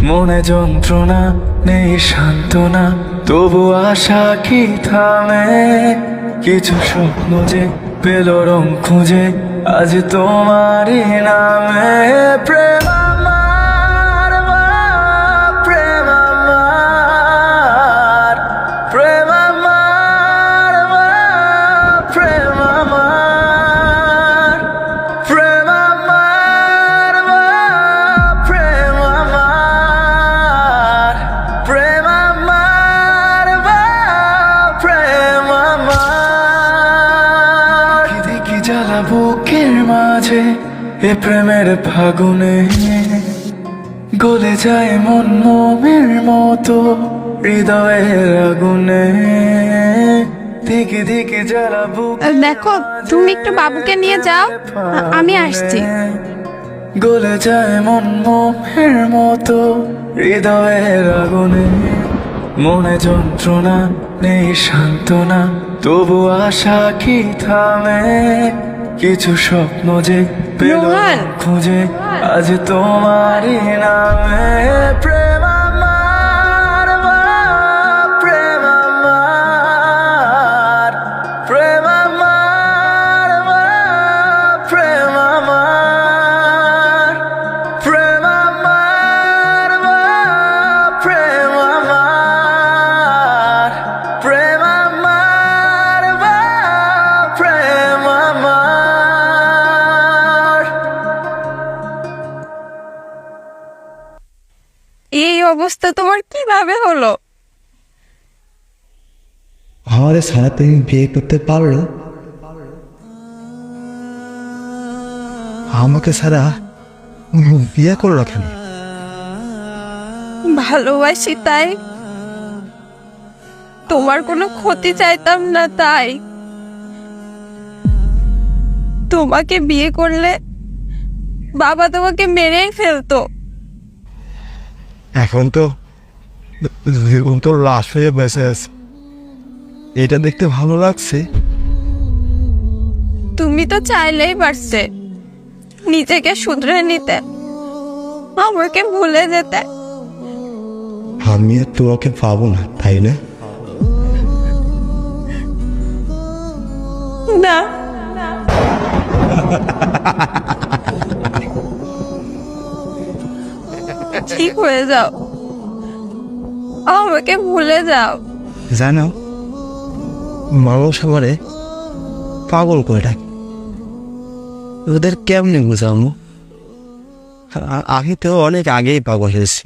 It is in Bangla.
মনে যন্ত্রণা নেই সান্ত্বনা, তবু আশা কি থামে? কিছু স্বপ্ন যে পেল রং খুঁজে আজ তোমারই নামে। প্রেম আমার, প্রেম আমার, প্রেম আমার, প্রেম আমার, প্রেম আমার, প্রেম আমার, প্রেম আমার, প্রেম আমার। দেখি জ্বালা বুকের মাঝে এ প্রেমের ফাগুনে, গলে যায় মন মোমের মতো হৃদয়ের আগুনে। দিকে দিকে জ্বালা বুক। দেখো, তুমি একটু বাবুকে নিয়ে যাও, আমি আসছি। গলে যায় মন মোমের মতো হৃদয়ের আগুনে। মনে যন্ত্রণা নেই সান্ত্বনা, তবু আশা কি থামে? কিছু স্বপ্ন যে পেল রোহান। খুঁজে আজ তোমারই নামে। প্রেম আমার, প্রেম আমার, প্রেম আমার, প্রেম আমার, প্রেম আমার, প্রেম আমার, প্রেম আমার, প্রেম আমার। এই অবস্থা তোমার কিভাবে হলো? আমাদের ছাড়া তুমি বিয়ে করতে পারো? আমাকে ছাড়া বিয়ে করলো কেন? ভালোবাসি তাই, তোমার কোনো ক্ষতি চাইতাম না তাই। তোমাকে বিয়ে করলে বাবা তোমাকে মেরেই ফেলতো। এখন তো লাশ হয়ে বেঁচে আছে, এটা দেখতে ভালো লাগছে। তুমি তো চাইলেই পারছে নিজেকে শুধরে নিতে, আমাকে ভুলে যেতে। আমি আর তোমাকে পাবো না, তাই না? না, ঠিক হয়ে যাও, আমাকে ভুলে যাও। জানো, মানুষ আমারে পাগল করে ডাকে। ওদের কেমনি বুঝাবো? আমি তো অনেক আগেই পাগল হয়েছি।